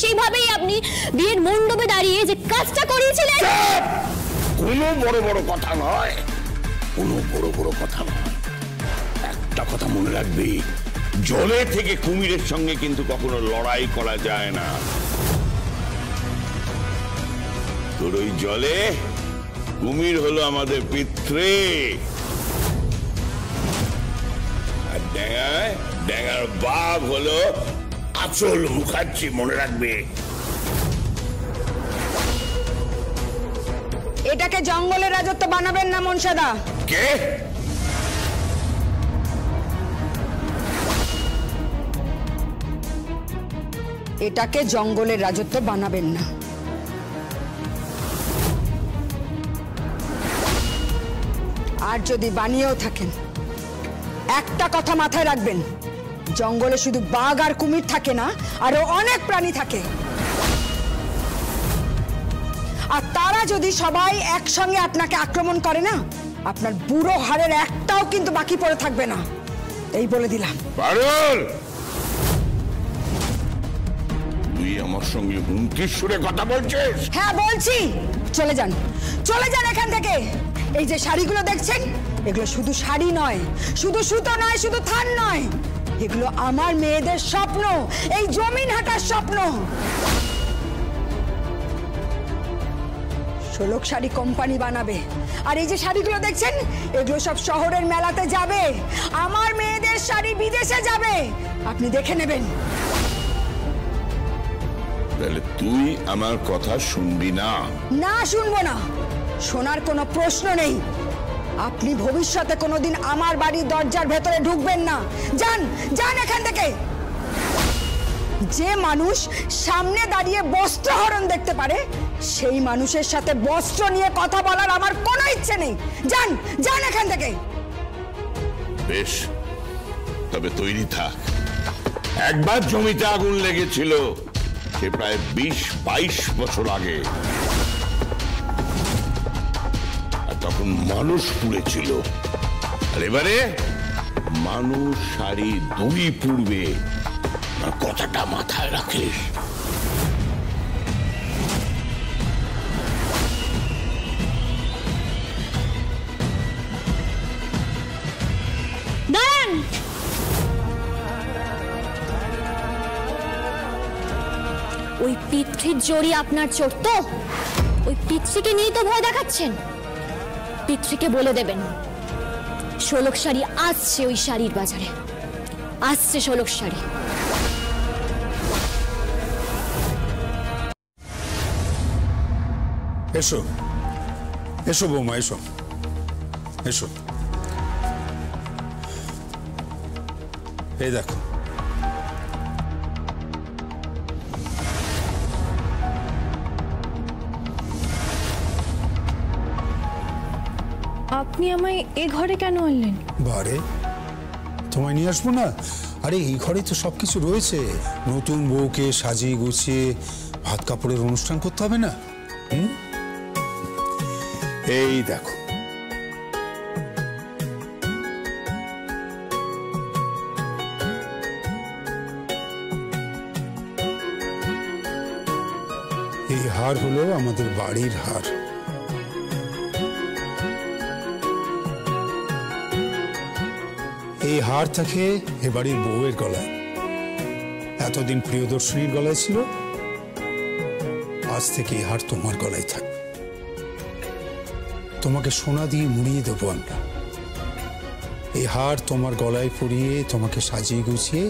সেইভাবেই আপনি বিয়ের মণ্ডপে দাঁড়িয়ে যে কাজটা করিয়েছিলেন। কোনো বড় বড় কথা নয়, কোনো বড় বড় কথা নয়। একটা কথা মনে রাখবি, জলে থেকে কুমিরের সঙ্গে কিন্তু কখনো লড়াই করা যায় না। তোর ওই জলে কুমির হলো আমাদের পিতৃ, আর ড্যাঙায় ড্যাঙার বাঘ হলো আচল মুখার্জি। মনে রাখবে। এটাকে জঙ্গলের রাজত্ব বানাবেন না মনসাদা। কে? এটাকে জঙ্গলের রাজত্ব বানাবেন না। আর যদি বানিয়েও থাকেন, একটা কথা মাথায় রাখবেন, জঙ্গলে শুধু বাঘ আর কুমির থাকে না, আরো অনেক প্রাণী থাকে। আর তারা যদি সবাই একসঙ্গে আপনাকে আক্রমণ করে না, আপনার বুড়ো হাড়ের একটাও কিন্তু বাকি পড়ে থাকবে না, এই বলে দিলাম। পারুল, তুই আমার সঙ্গে হুমকির সুরে কথা বলছিস? হ্যাঁ বলছি। চলে যান, চলে যান এখান থেকে। এই যে শাড়িগুলো দেখছেন, এগুলো শুধু শাড়ি নয়, শুধু সুতো নয়, শুধু থান নয়, এগুলো আমার মেয়েদের স্বপ্ন, এই জমিন হাঁটার স্বপ্ন। শোলক শাড়ি কোম্পানি বানাবে, আর এই যে শাড়িগুলো দেখছেন, এগুলো সব শহরের মেলাতে যাবে। আমার মেয়েদের শাড়ি বিদেশে যাবে, আপনি দেখে নেবেন। তাহলে তুই আমার কথা শুনবি না? না, শুনবো না, শোনার কোনো প্রশ্ন নেই। আপনি ভবিষ্যতে কোনোদিন আমার বাড়ির দরজার ভেতরে ঢুকবেন না। যান, যান এখান থেকে। যে মানুষ সামনে দাঁড়িয়ে বস্ত্রহরণ দেখতে পারে, সেই মানুষের সাথে বস্ত্র নিয়ে কথা বলার আমার কোনো ইচ্ছে নেই। যান, যান এখান থেকে। বেশ, তবে তৈরি থাক। একবার জমিতে আগুন লেগেছিল, সে প্রায় 20-22 বছর আগে, আর তখন মানুষ পুড়েছিল। আর এবারে মানুষ শাড়ি 2 পুড়বে, কথাটা মাথায় রাখিস। দাঁড়ান, ওই পিতৃর জড়ি আপনার চোর তো? ওই পিতৃকে নিয়ে তো ভয় দেখাচ্ছেন। পিতৃকে বলে দেবেন শোলক শাড়ি আসছে, ওই শাড়ির বাজারে আসছে শোলক শাড়ি। এসো, এসো বৌমা, এসো, এসো। এই দেখো, আপনি আমায় এ ঘরে কেন আনলেন? বারে, তোমায় নিয়ে আসবো না? আরে এই ঘরে তো সবকিছু রয়েছে। নতুন বউকে সাজিয়ে গুছিয়ে ভাত কাপড়ের অনুষ্ঠান করতে হবে না? এই দেখো, এই হার হলো আমাদের বাড়ির হার। এই হার থাকে এ বাড়ির বউয়ের গলায়, এতদিন প্রিয়দর্শিনীর গলায় ছিল, আজ থেকে এই হার তোমার গলায় থাকবে। তোমাকে সোনা দিয়ে মুড়িয়ে দেবো আমরা। এই হার তোমার গলায় পরিয়ে তোমাকে সাজিয়ে গুছিয়ে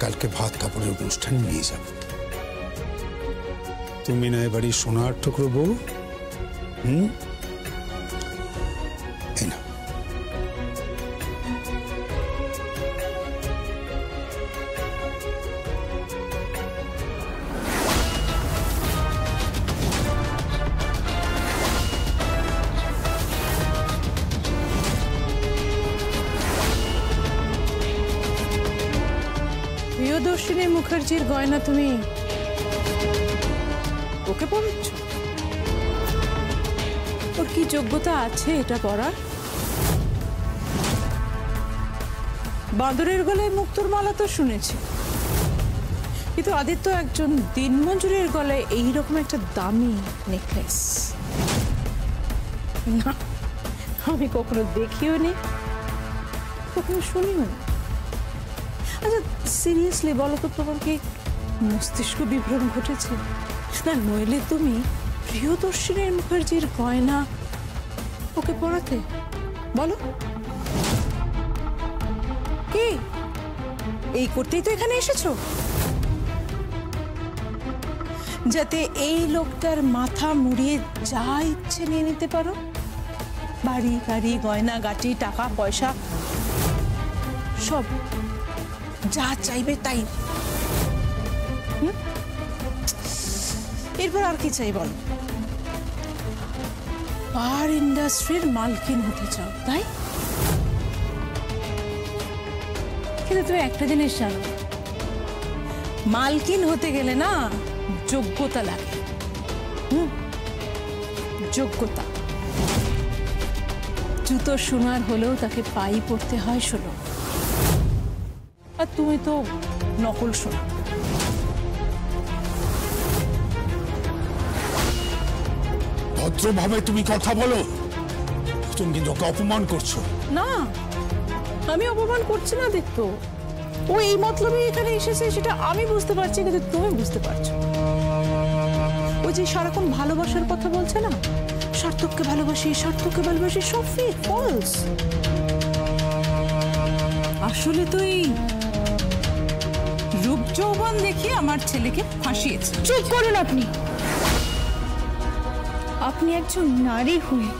কালকে ভাত কাপড়ের অনুষ্ঠানে নিয়ে যাব। তুমি না এবারই সোনার টুকরো বউ। এই না, প্রিয়দর্শিনী মুখার্জির গয়না তুমি ওকে পরাচ্ছ? ওর কি যোগ্যতা আছে এটা পরার? বাঁদরের গলায় মুক্তোর মালা তো শুনেছি, কিন্তু আদিত্য একজন দিনমজুরের গলায় এইরকম একটা দামি নেকলেস, না আমি কখনো দেখিও নি, কখনো শুনিও নি। আচ্ছা সিরিয়াসলি বলো তো, তোমার কি মস্তিষ্ক বিভ্রম ঘটেছে? না নইলে তুমি প্রিয়দর্শিনী মুখার্জির গয়না ওকে পরাতে? বলো কি এই করতেই তো এখানে এসেছো, যাতে এই লোকটার মাথা মুড়িয়ে যা ইচ্ছে নিয়ে নিতে পারো? বাড়ি গাড়ি গয়না গাটি টাকা পয়সা সব যা চাইবে তাই। এরপর আর কি চাই বলো? পার ইন্ডাস্ট্রির মালকিন হতে চাও, তাই? কিন্তু তুমি একটা জিনিস জানো, মালকিন হতে গেলে না যোগ্যতা লাগে। যোগ্যতা। জুতো সোনার হলেও তাকে পাই পড়তে হয় শোনো, আর তুমি তো নকল সোনা। ভদ্রভাবে তুমি কথা বলো, তুমি কিন্তু ওকে অপমান করছো। না আমি অপমান করছি না দেখতো, ও এই মতলবে এখানে এসেছে সেটা আমি বুঝতে পারছি, কিন্তু তুমি বুঝতে পারছো। ও যে সারাক্ষণ ভালোবাসার কথা বলছে না, সার্থককে ভালোবাসি সার্থককে ভালোবাসি, সব ফেক, ফলস। আসলে তো এই রূপ যৌবন দেখিয়ে আমার ছেলেকে ফাঁসিয়েছে। চুপ করুন আপনি। আপনি একজন নারী হয়ে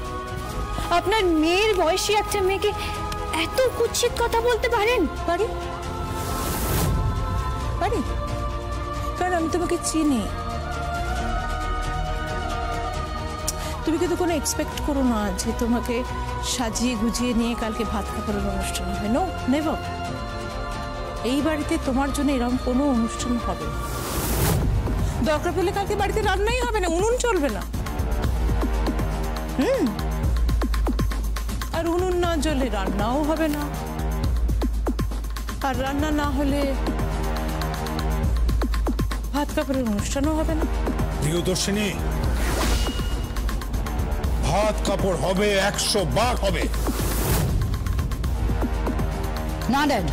আপনার মেয়ের বয়সী একটা মেয়েকে এত কুৎসিত কথা বলতে পারেন? পারি পারি, কারণ আমি তোমাকে চিনি। তুমি কিন্তু কোনো এক্সপেক্ট করো না যে তোমাকে সাজিয়ে গুজিয়ে নিয়ে কালকে ভাত খাবারের অনুষ্ঠান হবে। No, never. এই বাড়িতে তোমার জন্য এরকম কোনো অনুষ্ঠান হবে না। দরকার পড়লে কালকে বাড়িতে রান্নাই হবে না, উনুন চলবে না। আর উনুন না জ্বলে রান্নাও হবে না, আর রান্না না হলে ভাত কাপড়ের অনুষ্ঠানও হবে না। প্রিয়দর্শিনী, ভাত কাপড় হবে, 100 বার হবে। না ড্যাড,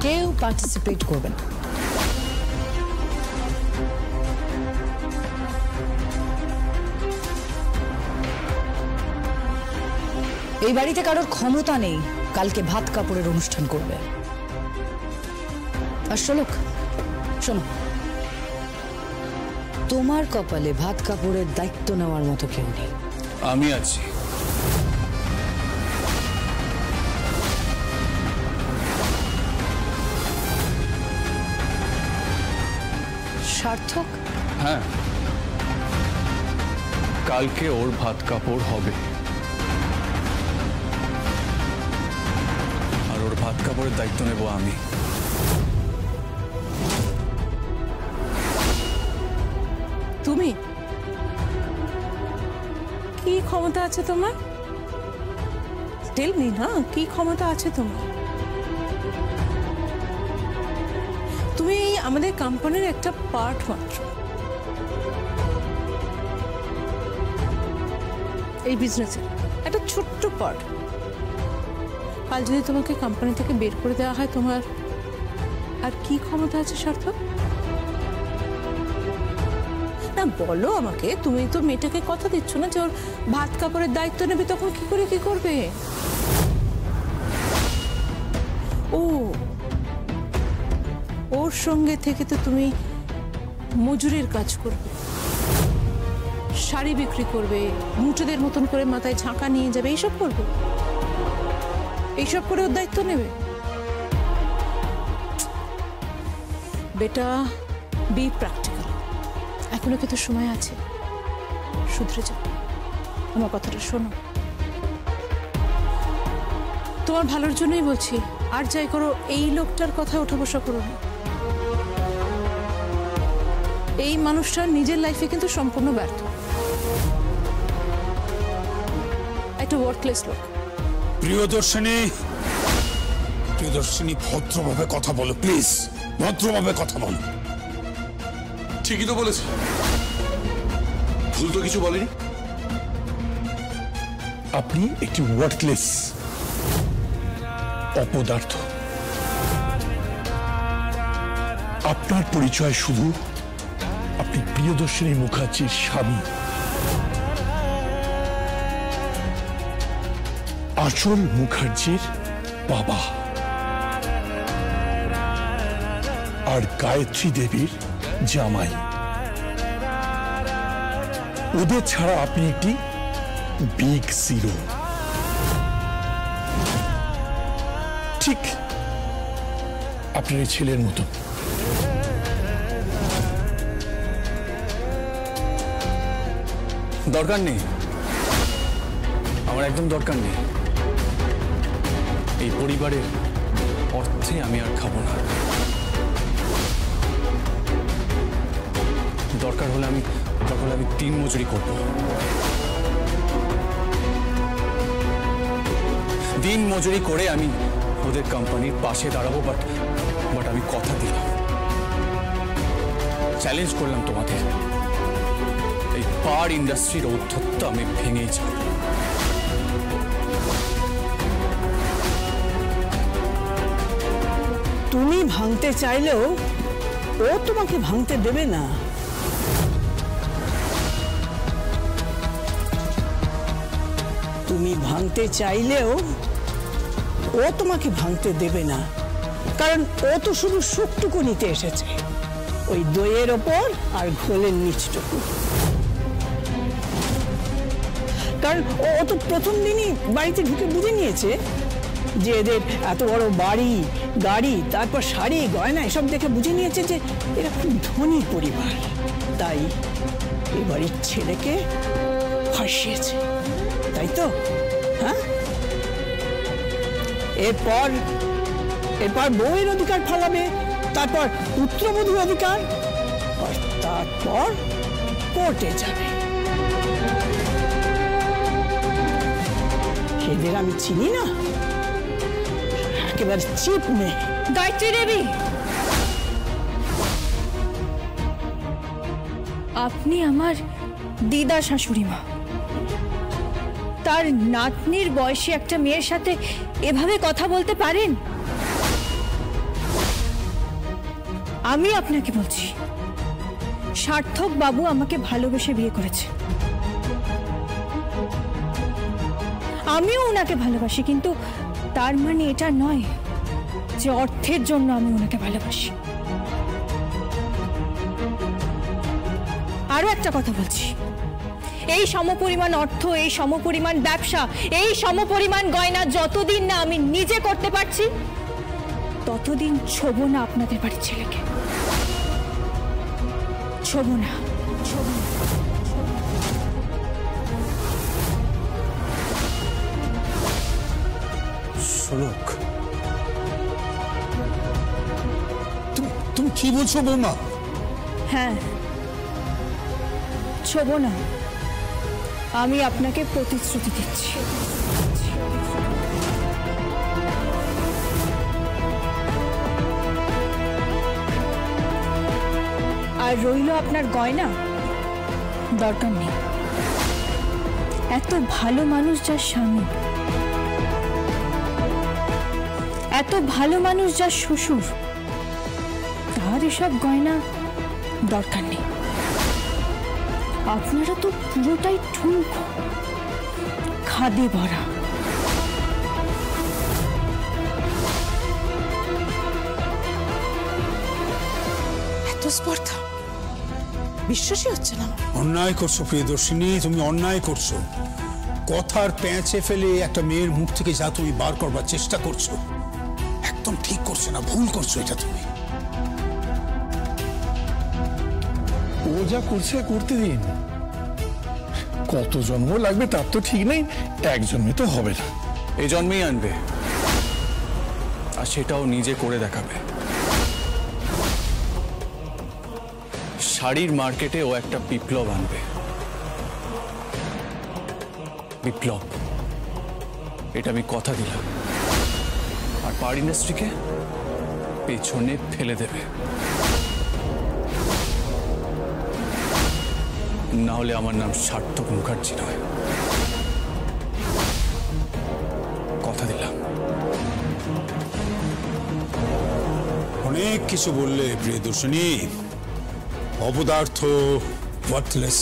কেউ পার্টিসিপেট করবে না। এই বাড়িতে কারোর ক্ষমতা নেই কালকে ভাত কাপড়ের অনুষ্ঠান করবে। আর শোলক, শোনো, তোমার কপালে ভাত কাপড়ের দায়িত্ব নেওয়ার মতো কেউ নেই। আমি আছি। সার্থক? হ্যাঁ, কালকে ওর ভাত কাপড় হবে, আর ওর ভাত কাপড়ের দায়িত্ব নেব আমি। তুমি কি ক্ষমতা আছে তোমার? টেল মি না, কি ক্ষমতা আছে তোমার? তুমি আমাদের কোম্পানির একটা পার্ট মাত্র, এই বিজনেসের একটা ছোট্ট পার্ট। কাল যদি তোমাকে কোম্পানি থেকে বের করে দেওয়া হয়, তোমার আর কি ক্ষমতা আছে সার্থক? না বলো আমাকে, তুমি তো মেয়েটাকে কথা দিচ্ছ না যে ওর ভাত কাপড়ের দায়িত্ব নেবে, তখন কি করে কি করবে? ও ওর সঙ্গে থেকে তো তুমি মজুরির কাজ করবে, শাড়ি বিক্রি করবে, মুটেদের মতন করে মাথায় ঝাঁকা নিয়ে যাবে, এইসব করবে, এইসব করে ওর দায়িত্ব নেবে। বেটা, বি প্র্যাকটিক্যাল। এখনো কিন্তু সময় আছে, শুধরে যাও। আমার কথাটা শোনো, তোমার ভালোর জন্যই বলছি। আর যাই করো, এই লোকটার কথা ওঠা বসা করো না। এই মানুষটা নিজের লাইফে কিন্তু সম্পূর্ণ ব্যর্থ, একটা ওয়ার্কলেস লোক। প্রিয়দর্শিনী, প্রিয়দর্শিনী, ভদ্রভাবে কথা বলো প্লিজ, ভদ্রভাবে কথা বলো। ঠিকই তো বলেছে, ভুল তো কিছু বলেনি। আপনি একটি ওয়ার্থলেস, অপদার্থ। আপনার পরিচয় শুধু আপনি প্রিয়দর্শিনী মুখার্জির স্বামী। আচল মুখার্জির বাবা আর গায়ত্রী দেবীর জামাই। ওদের ছাড়া আপনি একটি বিগ জিরো। ঠিক আপনার এই ছেলের মতো। দরকার নেই, আমার একদম দরকার নেই। এই পরিবারের অর্থে আমি আর খাবো না। দরকার হলে আমি দিন মজুরি করব, দিন মজুরি করে আমি ওদের কোম্পানির পাশে দাঁড়াবো। বাট আমি কথা দিলাম, চ্যালেঞ্জ করলাম তোমাদের, এই পার ইন্ডাস্ট্রির ঔদ্ধত্য আমি ভেঙেই যাব। তুমি ভাঙতে চাইলেও ও তোমাকে ভাঙতে দেবে না। তুমি ভাঙতে চাইলেও ও তোমাকে ভাঙতে দেবে না, কারণ ও তো শুধু সুখটুকু নিতে এসেছে, ওই দইয়ের ওপর আর ঘোলের নিচটুকু। কারণ ও তো প্রথম দিনই বাড়িতে ঢুকে বুঝে নিয়েছে যে এদের এত বড় বাড়ি, গাড়ি, তারপর শাড়ি, গয়না এসব দেখে বুঝে নিয়েছে যে এরা খুব ধনী পরিবার। তাই এ বাড়ির ছেলেকে ফাঁসিয়েছে, তাই তো? হ্যাঁ, এরপর বউয়ের অধিকার ফলাবে, তারপর পুত্রবধূর অধিকার, আর তারপর কোর্টে যাবে। এদের আমি চিনি না, একেবারে চিপ নেই। গায়ত্রী দেবী, আপনি আমার দিদা শাশুড়ি মা, তার নাতনির বয়সী একটা মেয়ের সাথে এভাবে কথা বলতে পারেন? আমি আপনাকে বলছি, সার্থক বাবু আমাকে ভালোবেসে বিয়ে করেছে, আমিও ওনাকে ভালোবাসি, কিন্তু তার মানে এটা নয় যে অর্থের জন্য আমি ওনাকে ভালোবাসি। আরো একটা কথা বলছি, এই সমপরিমাণ অর্থ, এই সমপরিমাণ ব্যবসা, এই সমপরিমাণ গয়না যতদিন না আমি নিজে করতে পারছি, ততদিন ছোবো না আপনাদের বাড়ির ছেলেকে, ছোবো না। শোলক, তুমি কি বলছো বৌমা? হ্যাঁ, ছোবো না, আমি আপনাকে প্রতিশ্রুতি দিচ্ছি। আর রইল আপনার গয়না, দরকার নেই। এত ভালো মানুষ যার স্বামী, এত ভালো মানুষ যার শ্বশুর, তার এসব গয়না দরকার নেই। আপনারা তো পুরোটাই ঠুনকো, খাদে ভরা। এত স্পর্ধা, বিশ্বাসই হচ্ছে না। অন্যায় করছো প্রিয়দর্শিনী, তুমি অন্যায় করছো। কথার পেঁচে ফেলে একটা মেয়ের মুখ থেকে যা তুমি বার করবার চেষ্টা করছো, একদম ঠিক করছো না, ভুল করছো এটা তুমি। ও যা করছে করতে দিন, কত জন্ম লাগবে তার তো ঠিক নেই, এক জন্মে তো হবে না। এই জন্মেই আনবে, আর সেটাও নিজে করে দেখাবে। শাড়ির মার্কেটে ও একটা বিপ্লব আনবে, বিপ্লব। এটা আমি কথা দিলাম, আর পার ইন্ডাস্ট্রিকে পেছনে ফেলে দেবে, না হলে আমার নাম সার্থক মুখার্জি নয়। কথা দিলাম। অনেক কিছু বললে প্রিয়দর্শিনী, অপদার্থ, ওয়ার্থলেস,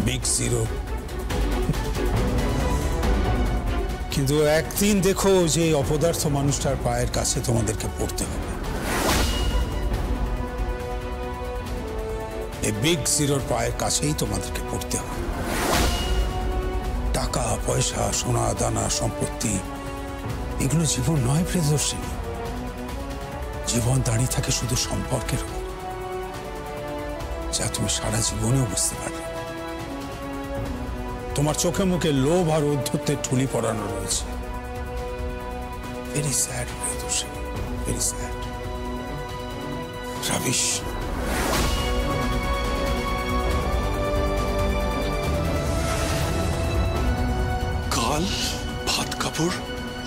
বিগ জিরো, কিন্তু একদিন দেখো যে অপদার্থ মানুষটার পায়ের কাছে তোমাদেরকে পড়তে হবে। এই বিগ জিরোর পায়ের কাছেই তোমাদেরকে পড়তে হবে। টাকা পয়সা, সোনা দানা, সম্পত্তি, এগুলো জীবন নয় প্রিয়দর্শিনী। জীবন দাঁড়িয়ে থাকে শুধু সম্পর্কের উপর, যা তুমি সারা জীবনেও বুঝতে পারবে। তোমার চোখে মুখে লোভ আর ঔদ্ধত্যের ঠুলি পড়ানো রয়েছে। Very sad Priyadarshini, very sad. Rubbish. কাল ভাত কাপড়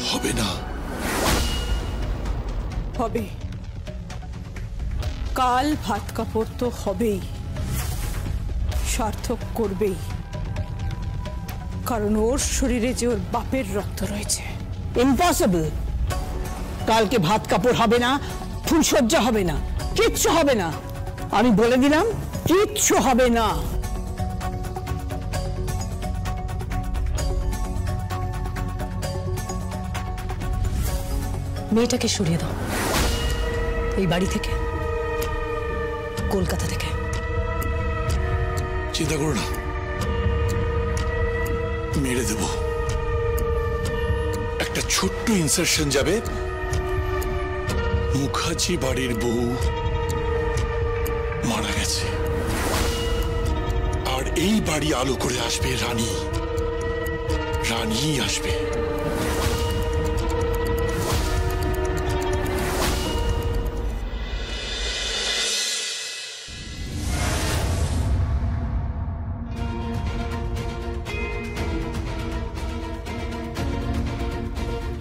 হবে না। হবে, কাল ভাত কাপড় তো হবেই, সার্থক করবেই, কারণ ওর শরীরে যে ওর বাপের রক্ত রয়েছে। ইম্পসিবল। কালকে ভাত কাপড় হবে না, ফুলসজ্জা হবে না, কিচ্ছু হবে না। আমি বলে দিলাম, কিচ্ছু হবে না। মেয়েটাকে সরিয়ে দাও এই বাড়ি থেকে, কলকাতা থেকে। চিন্তা করো না, মেরে দেব। একটা ছোট্ট ইনসারশন যাবে, মুখার্জি বাড়ির বউ মারা গেছে, আর এই বাড়ি আলো করে আসবে রানী। রানী আসবে।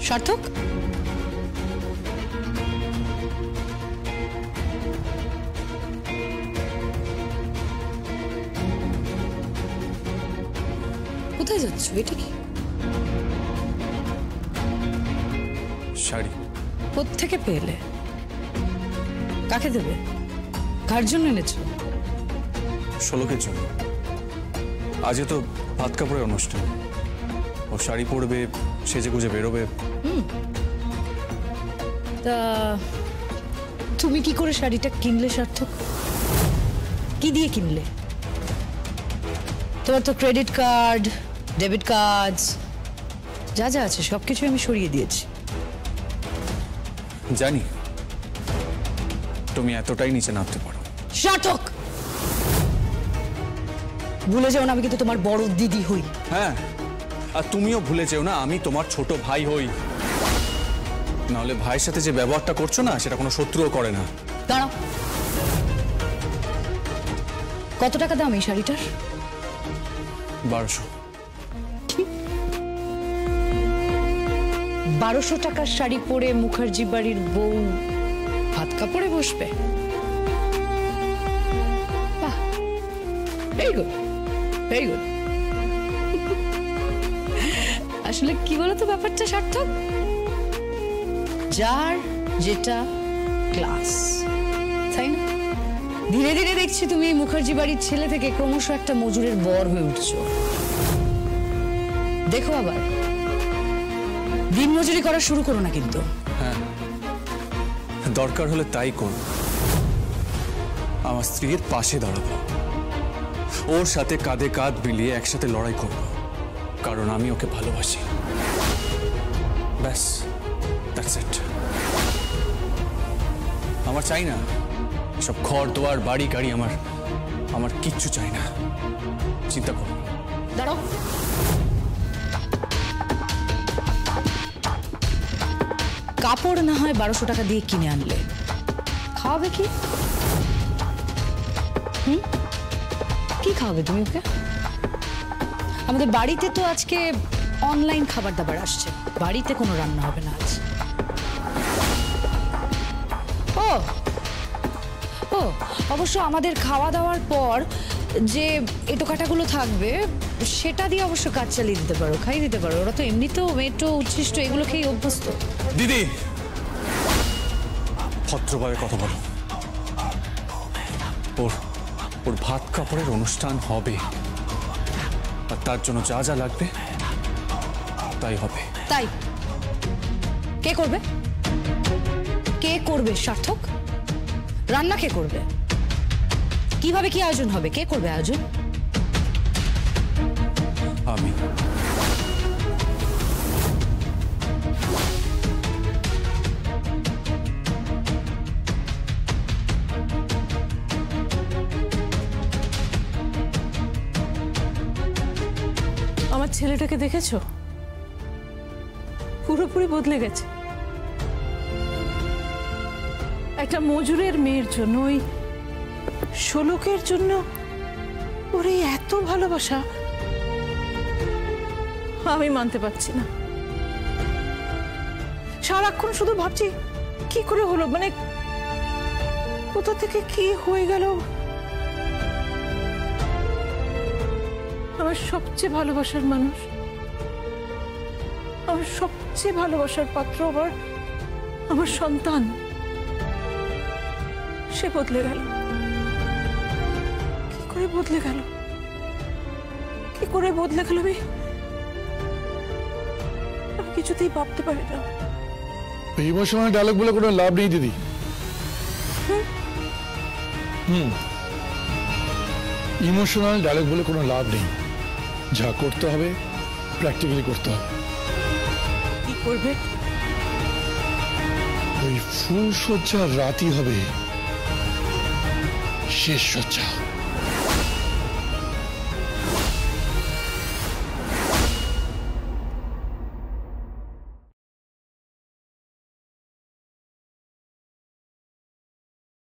সার্থক, কোথায় যাচ্ছ? এটা কি শাড়ি কোত্থেকে পেলে? কাকে দেবে? কার জন্য এনেছো? শোলকের জন্য। আজ তো ভাত কাপড়ের অনুষ্ঠান, ও শাড়ি পরবে, সেজে গুজে বেরোবে। তা তুমি কি করে শাড়িটা কিনলে সার্থক? কি দিয়ে কিনলে? তোমার তো ক্রেডিট কার্ড, ডেবিট কার্ড, যা যা আছে সবকিছু আমি সরিয়ে দিয়েছি। জানি তুমি এতটাই নিচে নামতে পারো। সার্থক, ভুলে যাও না আমি কিন্তু তোমার বড় দিদি হই। হ্যাঁ, আর তুমিও ভুলে যেও না আমি তোমার ছোট ভাই হই। নাহলে ভাইয়ের সাথে যে ব্যবহারটা করছো না, সেটা কোনো শত্রুও করে না। দাঁড়াও, কত টাকা দাম এই শাড়িটার? 1200। 1200 টাকার শাড়ি পরে মুখার্জি বাড়ির বউ ভাত কাপড়ে বসবে? বাহ, ভেরি গুড, ভেরি গুড। আসলে কি বলতো ব্যাপারটা সার্থক, যার যেটা ক্লাস, তাই না? ধীরে ধীরে দেখছি তুমি মুখার্জি বাড়ির ছেলে থেকে ক্রমশ একটা মজুরের বর হয়ে উঠছো। দেখো আবার দিন মজুরি করা শুরু করো না কিন্তু। হ্যাঁ, দরকার হলে তাই করব। আমার স্ত্রীর পাশে দাঁড়াবো, ওর সাথে কাঁধে কাঁধ মিলিয়ে একসাথে লড়াই করব, কারণ আমি ওকে ভালোবাসি। ব্যাস, দ্যাটস ইট। আমার চাই না সব ঘর দোয়ার বাড়ি গাড়ি, আমার কিচ্ছু চাই না। চিন্তা করো। দাঁড়াও, কাপড় না হয় 1200 টাকা দিয়ে কিনে আনলে, খাওয়াবে কি? কি খাওয়াবে তুমি ওকে? আমাদের বাড়িতে তো আজকে অনলাইন খাবার দাবার আসছে, বাড়িতে কোনো রান্না হবে না আজ। ও ও অবশ্য আমাদের খাওয়া দাওয়ার পর যে এটোকাটাগুলো থাকবে সেটা দিয়ে অবশ্য কাজ চালিয়ে দিতে পারো, খাইয়ে দিতে পারো। ওরা তো এমনিতেও মেট্রো উচ্ছিষ্ট এগুলো খেয়ে অভ্যস্ত। দিদি ভদ্রভাবে কথা বলো। ওর ভাত কাপড়ের অনুষ্ঠান হবে, আর তার জন্য যা যা লাগবে তাই হবে। তাই কে করবে? কে করবে সার্থক? রান্না কে করবে? কিভাবে কি আয়োজন হবে? কে করবে আয়োজন? আমি। আমার ছেলেটাকে দেখেছো? পুরোপুরি বদলে গেছে। একটা মজুরের মেয়ের জন্য, ওই শোলকের জন্য ওর এই এত ভালোবাসা আমি মানতে পারছি না। সারাক্ষণ শুধু ভাবছি কি করে হলো, মানে কোথা থেকে কি হয়ে গেল। আমার সবচেয়ে ভালোবাসার মানুষ, আমার সবচেয়ে ভালোবাসার পাত্র, আমার সন্তান, সে বদলে গেল। কি করে বদলে গেল? কি করে বদলে গেল? আমি কিছুতেই ভাবতে পারি না। ইমোশনাল ডায়লগ বলে কোনো লাভ নেই দিদি। ইমোশনাল ডায়লগ বলে কোনো লাভ নেই। যা করতে হবে প্র্যাকটিক্যালি করতে হবে। কি করবে? ওই ফুল সজ্জার রাতই হবে শেষ সজ্জা।